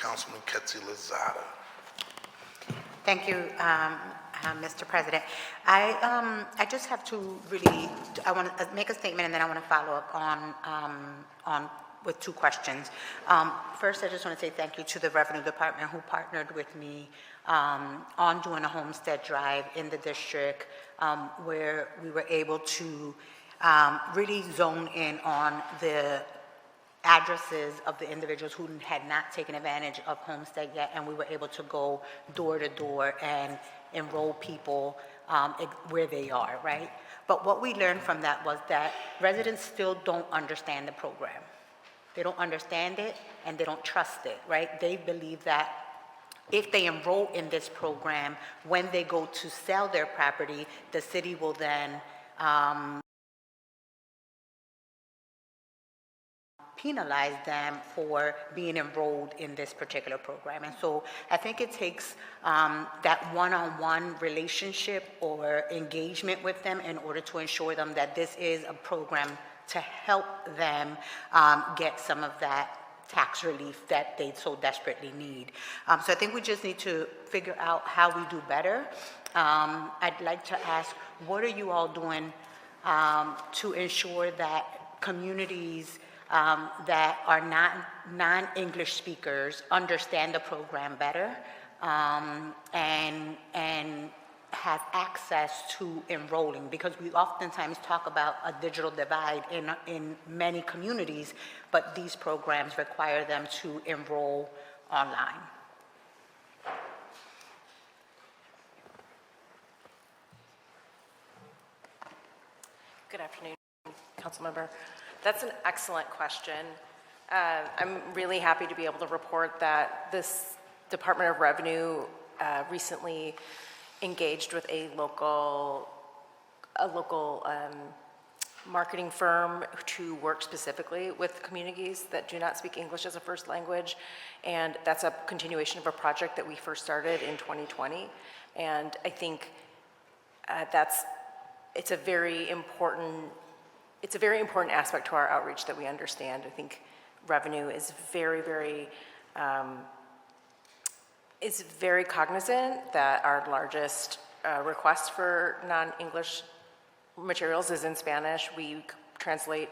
Councilman Ketzi Lozada. Thank you, Mr. President. I just have to really, I want to make a statement and then I want to follow up on with two questions. First, I just want to say thank you to the Revenue Department who partnered with me on doing a homestead drive in the district where we were able to really zone in on the addresses of the individuals who had not taken advantage of homestead yet, and we were able to go door to door and enroll people where they are, right? But what we learned from that was that residents still don't understand the program. They don't understand it and they don't trust it, right? They believe that if they enroll in this program, when they go to sell their property, the city will then penalize them for being enrolled in this particular program. And so I think it takes that one-on-one relationship or engagement with them in order to ensure them that this is a program to help them get some of that tax relief that they so desperately need. So I think we just need to figure out how we do better. I'd like to ask, what are you all doing to ensure that communities that are not non-English speakers understand the program better and have access to enrolling? Because we oftentimes talk about a digital divide in many communities, but these programs require them to enroll online. Good afternoon, Councilmember. That's an excellent question. I'm really happy to be able to report that this Department of Revenue recently engaged with a local marketing firm to work specifically with communities that do not speak English as a first language, and that's a continuation of a project that we first started in 2020. And I think it's a very important aspect to our outreach that we understand. I think Revenue is very cognizant that our largest request for non-English materials is in Spanish. We translate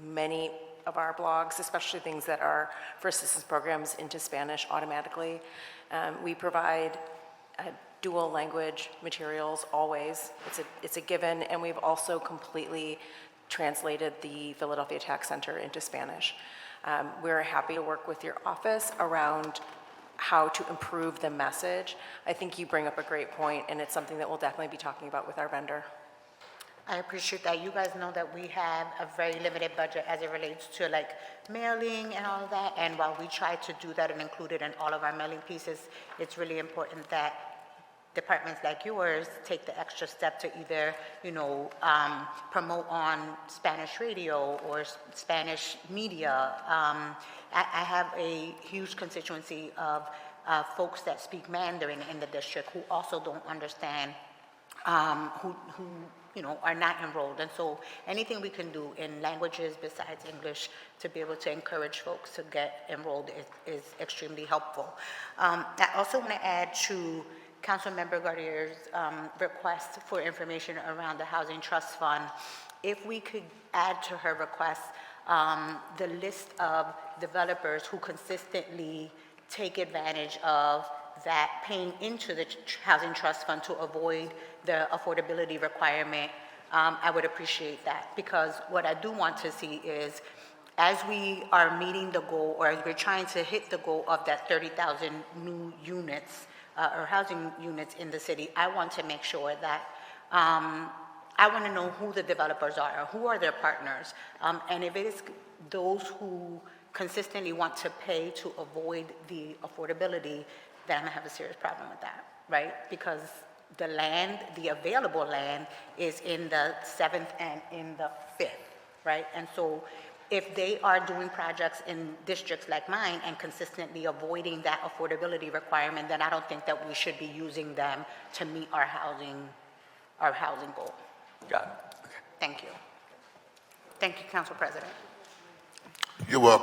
many of our blogs, especially things that are for assistance programs, into Spanish automatically. We provide dual language materials always. It's a given, and we've also completely translated the Philadelphia Tax Center into Spanish. We're happy to work with your office around how to improve the message. I think you bring up a great point, and it's something that we'll definitely be talking about with our vendor. I appreciate that. You guys know that we have a very limited budget as it relates to like mailing and all of that. And while we try to do that and include it in all of our mailing pieces, it's really important that departments like yours take the extra step to either, promote on Spanish radio or Spanish media. I have a huge constituency of folks that speak Mandarin in the district who also don't understand, who are not enrolled. And so anything we can do in languages besides English to be able to encourage folks to get enrolled is extremely helpful. I also want to add to Councilmember Gardier's request for information around the Housing Trust Fund. If we could add to her request the list of developers who consistently take advantage of that paying into the Housing Trust Fund to avoid the affordability requirement, I would appreciate that. Because what I do want to see is, as we are meeting the goal, or as we're trying to hit the goal of that 30,000 new units, or housing units in the city, I want to make sure that I want to know who the developers are, or who are their partners. And if it is those who consistently want to pay to avoid the affordability, then I'm gonna have a serious problem with that, right? Because the land, the available land, is in the 7th and in the 5th, right? And so if they are doing projects in districts like mine and consistently avoiding that affordability requirement, then I don't think that we should be using them to meet our housing goal. Got it. Okay. Thank you. Thank you, Council President. You're welcome.